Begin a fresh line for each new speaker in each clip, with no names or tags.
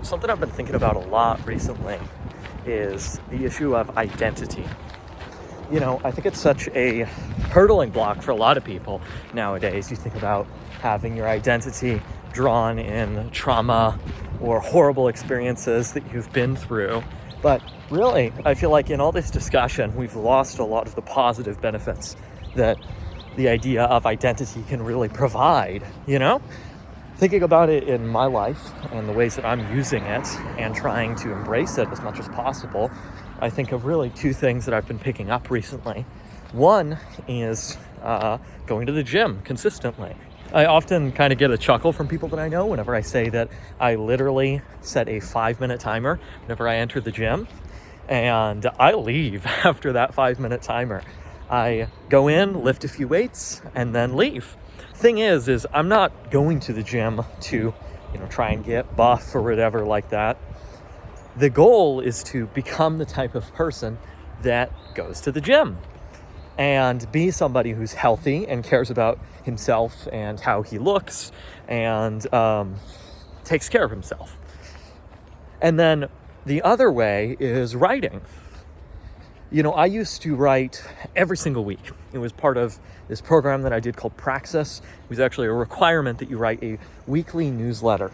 Something I've been thinking about a lot recently is the issue of identity. I think it's such a hurdling block for a lot of people nowadays. You think about having your identity drawn in trauma or horrible experiences that you've been through. But really, I feel like in all this discussion, we've lost a lot of the positive benefits that the idea of identity can really provide, Thinking about it in my life and the ways that I'm using it and trying to embrace it as much as possible, I think of really two things that I've been picking up recently. One is going to the gym consistently. I often kind of get a chuckle from people that I know whenever I say that I literally set a 5-minute timer whenever I enter the gym, and I leave after that 5-minute timer. I go in, lift a few weights, and then leave. Thing is I'm not going to the gym to, try and get buff or whatever like that. The goal is to become the type of person that goes to the gym and be somebody who's healthy and cares about himself and how he looks and takes care of himself. And then the other way is writing. I used to write every single week. It was part of this program that I did called Praxis. It was actually a requirement that you write a weekly newsletter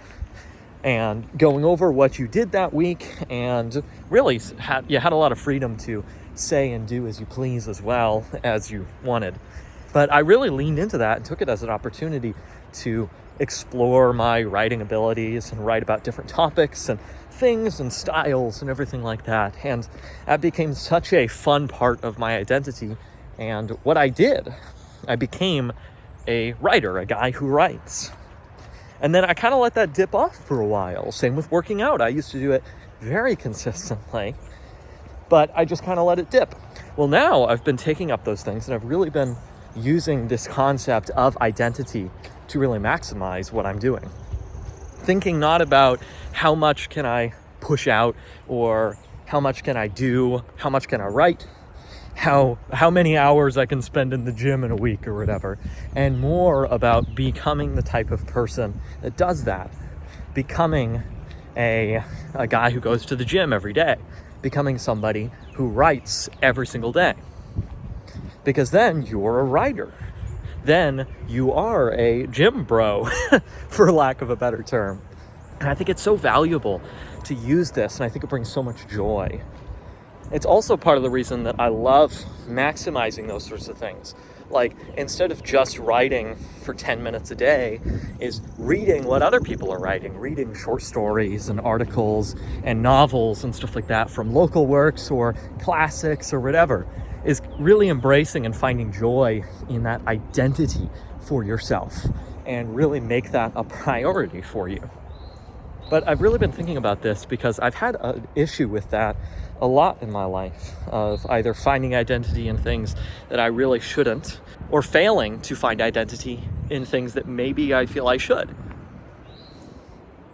and going over what you did that week, and really you had a lot of freedom to say and do as you please as well as you wanted. But I really leaned into that and took it as an opportunity to explore my writing abilities and write about different topics and things and styles and everything like that. And that became such a fun part of my identity. And what I did, I became a writer, a guy who writes. And then I kind of let that dip off for a while. Same with working out. I used to do it very consistently, but I just kind of let it dip. Well, now I've been taking up those things and I've really been using this concept of identity to really maximize what I'm doing. Thinking not about how much can I push out or how much can I do, how much can I write, how many hours I can spend in the gym in a week or whatever, and more about becoming the type of person that does that. Becoming a guy who goes to the gym every day. Becoming somebody who writes every single day. Because then you're a writer. Then you are a gym bro, for lack of a better term. And I think it's so valuable to use this, and I think it brings so much joy. It's also part of the reason that I love maximizing those sorts of things. Like, instead of just writing for 10 minutes a day, is reading what other people are writing, reading short stories and articles and novels and stuff like that from local works or classics or whatever, is really embracing and finding joy in that identity for yourself and really make that a priority for you. But I've really been thinking about this because I've had an issue with that a lot in my life, of either finding identity in things that I really shouldn't, or failing to find identity in things that maybe I feel I should.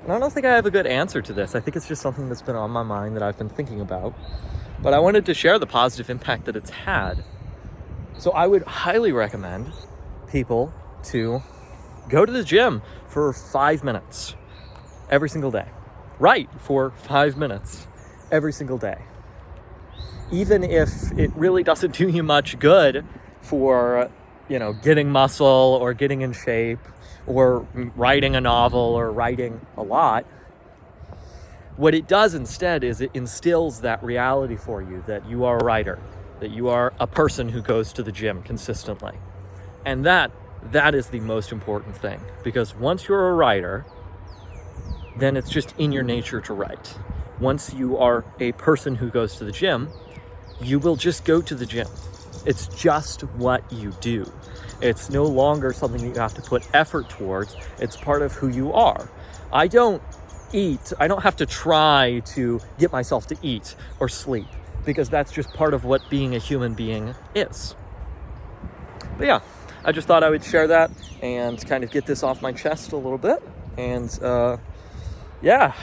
And I don't think I have a good answer to this. I think it's just something that's been on my mind that I've been thinking about. But I wanted to share the positive impact that it's had. So I would highly recommend people to go to the gym for 5 minutes every single day. Write for 5 minutes every single day. Even if it really doesn't do you much good for, getting muscle or getting in shape or writing a novel or writing a lot, what it does instead is it instills that reality for you that you are a writer, that you are a person who goes to the gym consistently. And that is the most important thing, because once you're a writer, then it's just in your nature to write. Once you are a person who goes to the gym, you will just go to the gym. It's just what you do. It's no longer something that you have to put effort towards. It's part of who you are. I don't have to try to get myself to eat or sleep, because that's just part of what being a human being is. But yeah, I just thought I would share that and kind of get this off my chest a little bit. And yeah,